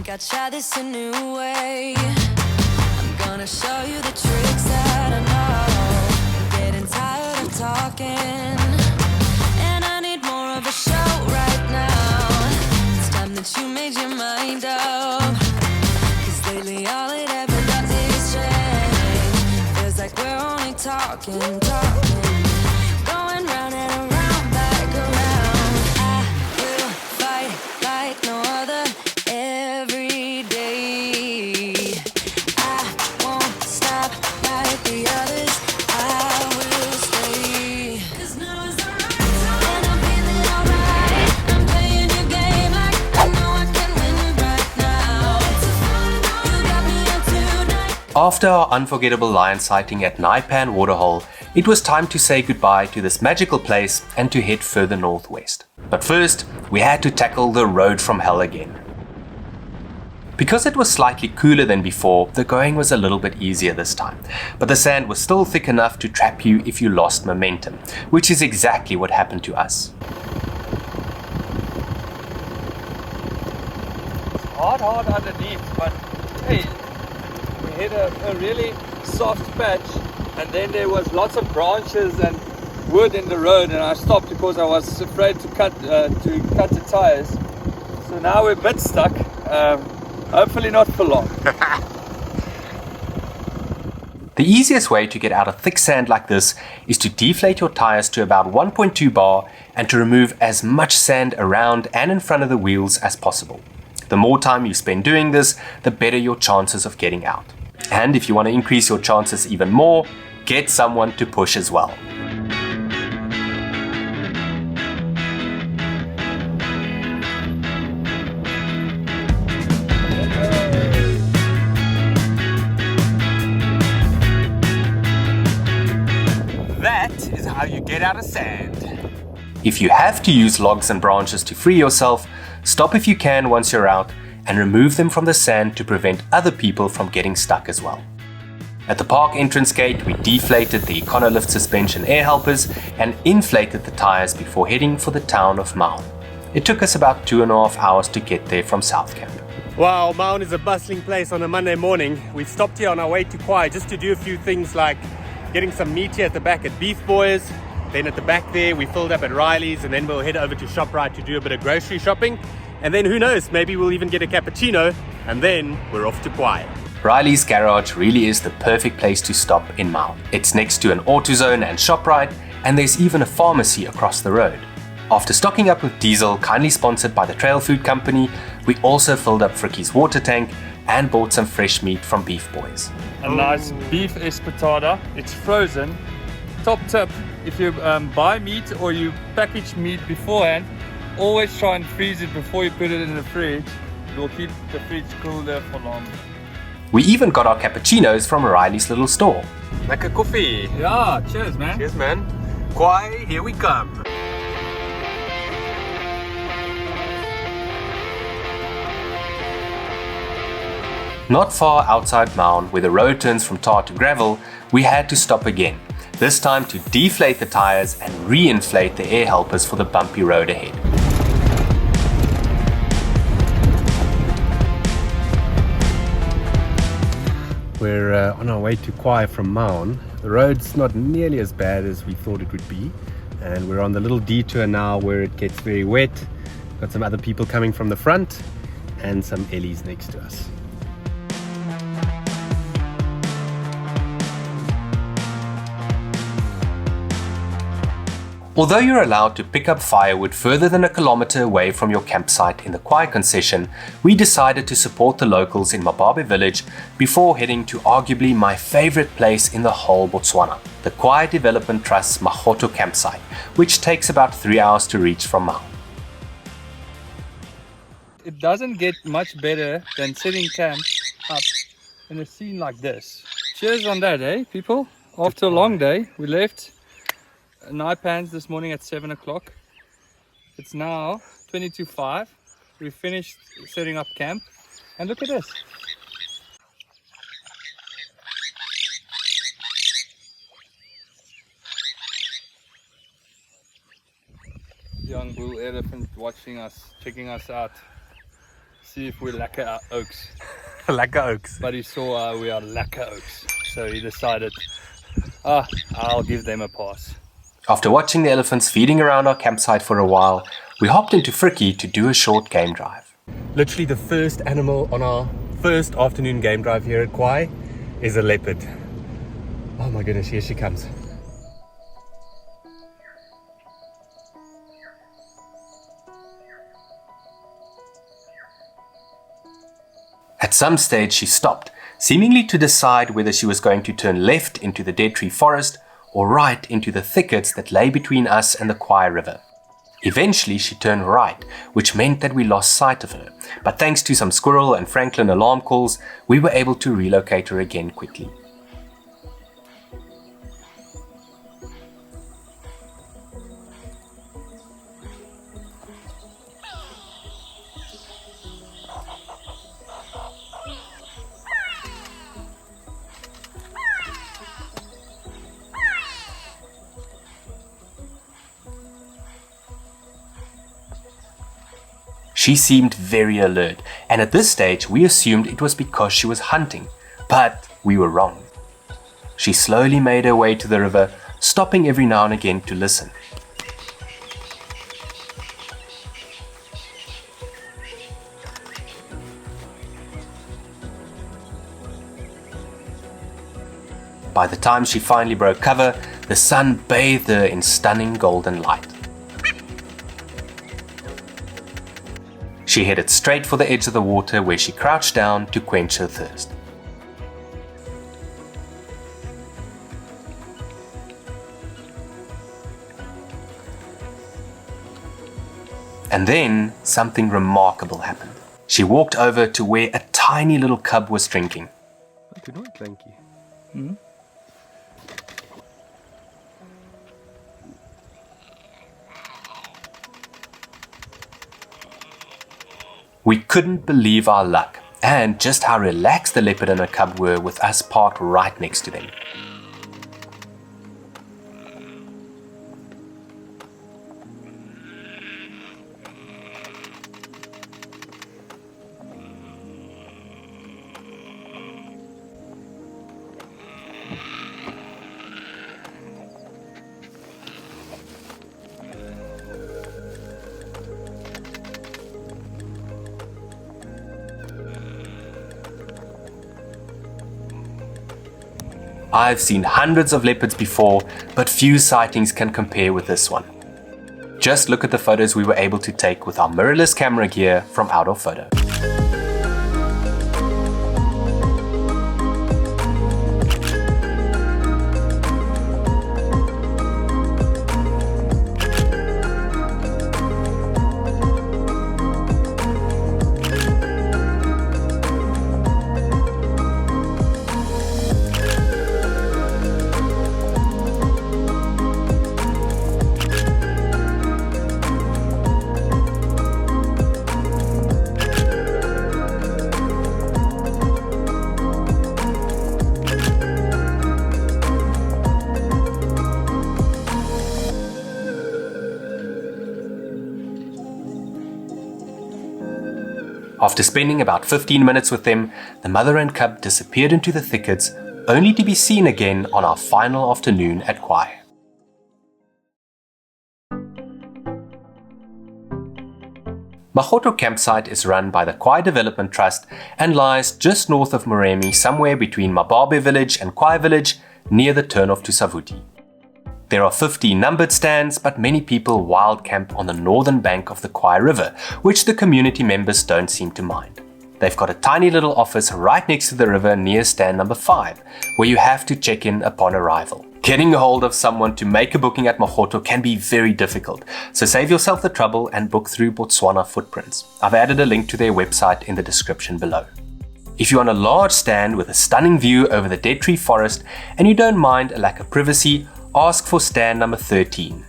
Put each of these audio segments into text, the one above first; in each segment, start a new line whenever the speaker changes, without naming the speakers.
think I'd try this a new way. I'm gonna show you the tricks that I know. I'm getting tired of talking, and I need more of a show right now. It's time that you made your mind up, 'cause lately all it ever does is change. Feels like we're only talking, going round and around, back around. I will fight like no other every day. I won't stop like the others. I will stay. 'Cause now is the right time, and I'm feeling alright. I'm playing your game like I know I can win right now. You got me on tonight.
After our unforgettable lion sighting at Naipan Waterhole, it was time to say goodbye to this magical place and to head further northwest. But first, we had to tackle the road from hell again. Because it was slightly cooler than before, the going was a little bit easier this time, but the sand was still thick enough to trap you if you lost momentum, which is exactly what happened to us.
Hard underneath, but hey, we hit a really soft patch, and then there was lots of branches and wood in the road, and I stopped because I was afraid to cut the tires. So now we're a bit stuck. Hopefully not for long.
The easiest way to get out of thick sand like this is to deflate your tires to about 1.2 bar and to remove as much sand around and in front of the wheels as possible. The more time you spend doing this, the better your chances of getting out. And if you want to increase your chances even more, get someone to push as well.
That is how you get out of sand.
If you have to use logs and branches to free yourself, stop if you can once you're out and remove them from the sand to prevent other people from getting stuck as well. At the park entrance gate, we deflated the Econolift suspension air helpers and inflated the tires before heading for the town of Maun. It took us about 2.5 hours to get there from South Camp.
Wow, Maun is a bustling place on a Monday morning. We've stopped here on our way to Khwai just to do a few things like getting some meat here at the back at Beef Boys. Then at the back there, we filled up at Riley's, and then we'll head over to ShopRite to do a bit of grocery shopping. And then who knows, maybe we'll even get a cappuccino, and then we're off to Khwai.
Riley's garage really is the perfect place to stop in Maun. It's next to an AutoZone and ShopRite, and there's even a pharmacy across the road. After stocking up with diesel, kindly sponsored by the Trail Food Company, we also filled up Fricky's water tank and bought some fresh meat from Beef Boys.
A nice beef espetada. It's frozen. Top tip, if you buy meat or you package meat beforehand, always try and freeze it before you put it in the fridge. It will keep the fridge cooler for long.
We even got our cappuccinos from Riley's little store.
Lekker koffie.
Yeah, cheers man.
Cheers, man. Khwai, here we come.
Not far outside Maun, where the road turns from tar to gravel, we had to stop again, this time to deflate the tires and re-inflate the air helpers for the bumpy road ahead.
We're on our way to Khwai from Maun. The road's not nearly as bad as we thought it would be, and we're on the little detour now where it gets very wet. Got some other people coming from the front and some Ellies next to us.
Although you're allowed to pick up firewood further than 1 kilometer away from your campsite in the Khwai Concession, we decided to support the locals in Mababe village before heading to arguably my favorite place in the whole Botswana, the Khwai Development Trust's Magotho Campsite, which takes about 3 hours to reach from Maun.
It doesn't get much better than setting camp up in a scene like this. Cheers on that, eh, people? After a long day, we left Naipan this morning at 7 o'clock. It's now 22:05. We finished setting up camp, and look at this. Young bull elephant watching us, checking us out. see if we're lekker oaks.
Lekker oaks.
But he saw we are lekker oaks. So he decided, I'll give them a pass.
After watching the elephants feeding around our campsite for a while, we hopped into Frikkie to do a short game drive.
Literally the first animal on our first afternoon game drive here at Khwai is a leopard. Oh my goodness, here she comes.
At some stage she stopped, seemingly to decide whether she was going to turn left into the dead tree forest or right into the thickets that lay between us and the Khwai River. Eventually she turned right, which meant that we lost sight of her, but thanks to some squirrel and Franklin alarm calls, we were able to relocate her again quickly. She seemed very alert, and at this stage we assumed it was because she was hunting, but we were wrong. She slowly made her way to the river, stopping every now and again to listen. By the time she finally broke cover, the sun bathed her in stunning golden light. She headed straight for the edge of the water where she crouched down to quench her thirst. And then something remarkable happened. She walked over to where a tiny little cub was drinking. We couldn't believe our luck and just how relaxed the leopard and her cub were with us parked right next to them. I've seen hundreds of leopards before, but few sightings can compare with this one. Just look at the photos we were able to take with our mirrorless camera gear from Outdoor Photo. After spending about 15 minutes with them, the mother and cub disappeared into the thickets, only to be seen again on our final afternoon at Khwai. Magotho Campsite is run by the Khwai Development Trust and lies just north of Moremi, somewhere between Mababe village and Khwai village, near the turnoff to Savuti. There are 50 numbered stands, but many people wild camp on the northern bank of the Khwai River, which the community members don't seem to mind. They've got a tiny little office right next to the river near stand number 5, where you have to check in upon arrival. Getting a hold of someone to make a booking at Magotho can be very difficult, so save yourself the trouble and book through Botswana Footprints. I've added a link to their website in the description below. If you're on a large stand with a stunning view over the dead tree forest and you don't mind a lack of privacy, ask for stand number 13.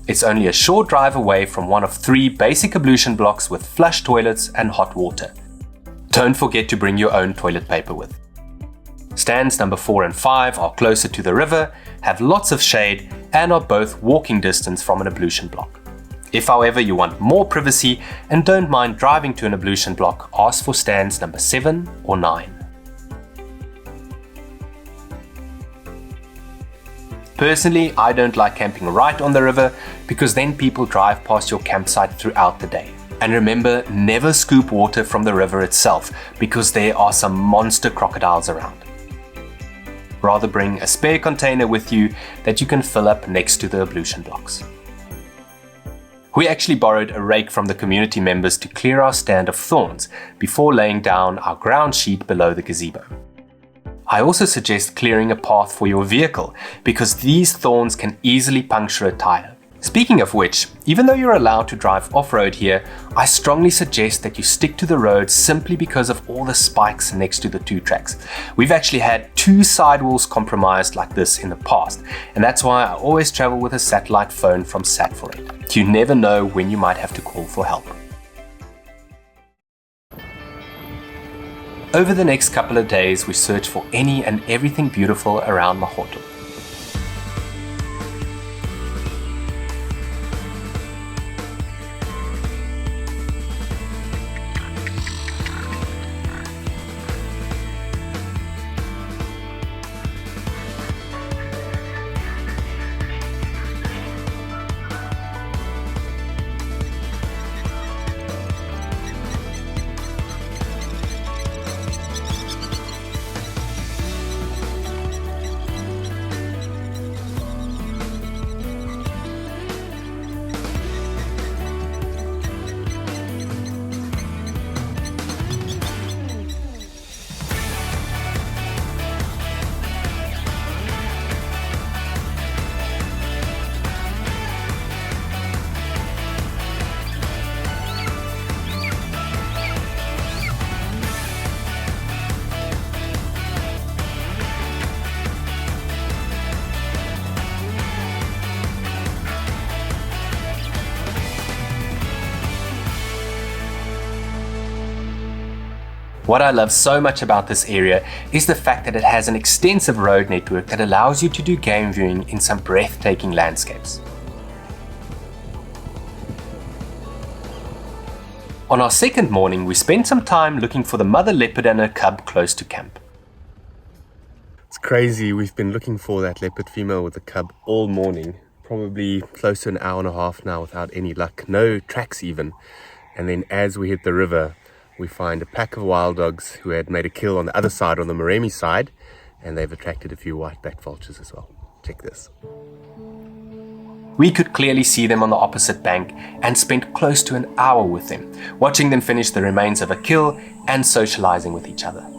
It's only a short drive away from one of 3 basic ablution blocks with flush toilets and hot water. Don't forget to bring your own toilet paper with. Stands number 4 and 5 are closer to the river, have lots of shade, and are both walking distance from an ablution block. If, however, you want more privacy and don't mind driving to an ablution block, ask for stands number 7 or 9. Personally, I don't like camping right on the river because then people drive past your campsite throughout the day. And remember, never scoop water from the river itself because there are some monster crocodiles around. Rather bring a spare container with you that you can fill up next to the ablution blocks. We actually borrowed a rake from the community members to clear our stand of thorns before laying down our ground sheet below the gazebo. I also suggest clearing a path for your vehicle because these thorns can easily puncture a tire. Speaking of which, even though you're allowed to drive off-road here, I strongly suggest that you stick to the road simply because of all the spikes next to the 2 tracks. We've actually had 2 sidewalls compromised like this in the past, and that's why I always travel with a satellite phone from Sat48. You never know when you might have to call for help. Over the next couple of days, we search for any and everything beautiful around Magotho. What I love so much about this area is the fact that it has an extensive road network that allows you to do game viewing in some breathtaking landscapes. On our second morning, we spent some time looking for the mother leopard and her cub close to camp.
It's crazy, we've been looking for that leopard female with the cub all morning, probably close to an hour and a half now without any luck, no tracks even. And then as we hit the river, we find a pack of wild dogs who had made a kill on the other side, on the Moremi side, and they've attracted a few white-backed vultures as well. Check this.
We could clearly see them on the opposite bank and spent close to an hour with them, watching them finish the remains of a kill and socializing with each other.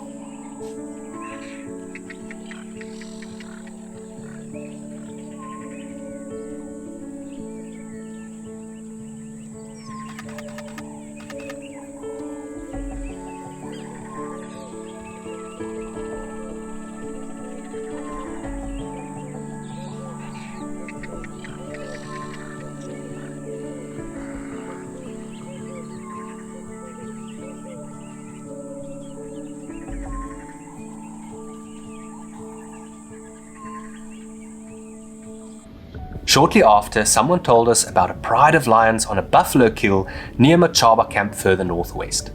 Shortly after, someone told us about a pride of lions on a buffalo kill near Chobe camp further northwest.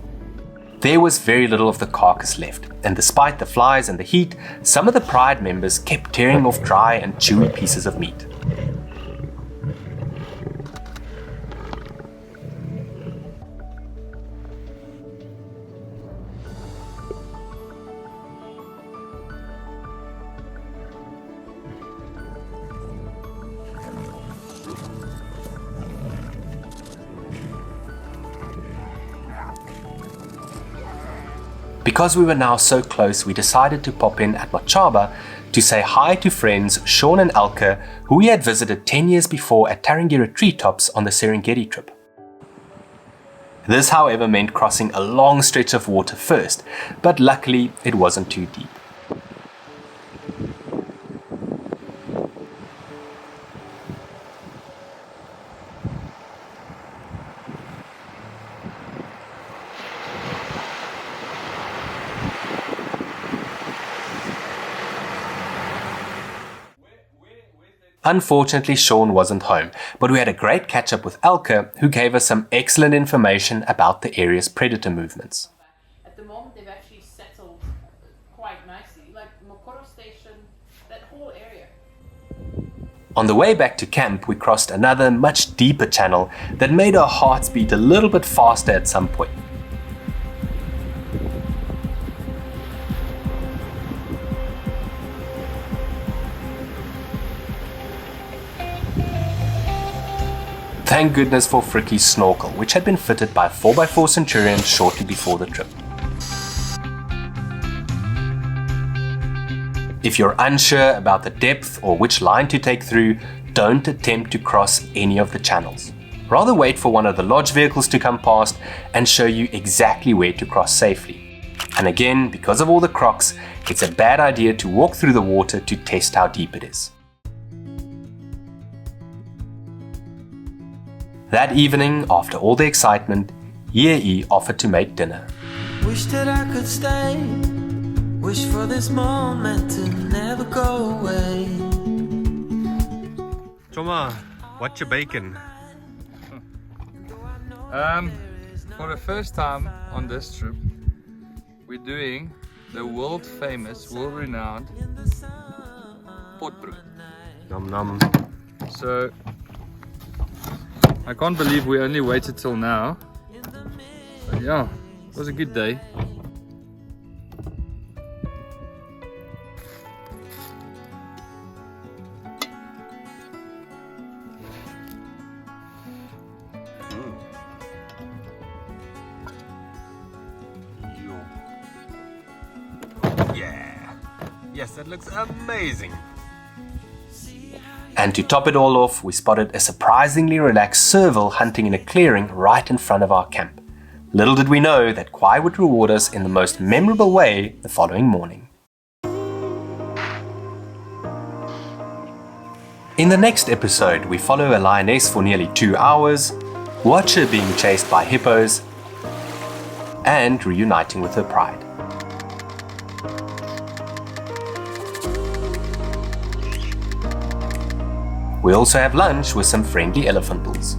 There was very little of the carcass left, and despite the flies and the heat, some of the pride members kept tearing off dry and chewy pieces of meat. Because we were now so close, we decided to pop in at Chobe to say hi to friends Sean and Elke, who we had visited 10 years before at Tarangire treetops on the Serengeti Trip. This, however, meant crossing a long stretch of water first, but luckily it wasn't too deep. Unfortunately, Sean wasn't home, but we had a great catch-up with Elke, who gave us some excellent information about the area's predator movements.
At the moment, they've actually settled quite nicely, like Magotho Station, that whole area.
On the way back to camp, we crossed another much deeper channel that made our hearts beat a little bit faster at some point. Thank goodness for Fricky's snorkel, which had been fitted by a 4x4 Centurion shortly before the trip. If you're unsure about the depth or which line to take through, don't attempt to cross any of the channels. Rather wait for one of the lodge vehicles to come past and show you exactly where to cross safely. And again, because of all the crocs, it's a bad idea to walk through the water to test how deep it is. That evening, after all the excitement, Yei offered to make dinner.
Wish that I could stay. Wish for this moment to never go away.
Choma, what's your bacon?
For the first time on this trip, we're doing the world famous, world renowned potbrood.
Nom nom.
So I can't believe we only waited till now. But yeah, it was a good day.
Yeah. Yes, that looks amazing.
And to top it all off, we spotted a surprisingly relaxed serval hunting in a clearing right in front of our camp. Little did we know that Khwai would reward us in the most memorable way the following morning. In the next episode, we follow a lioness for nearly 2 hours, watch her being chased by hippos, and reuniting with her pride. We also have lunch with some friendly elephant bulls.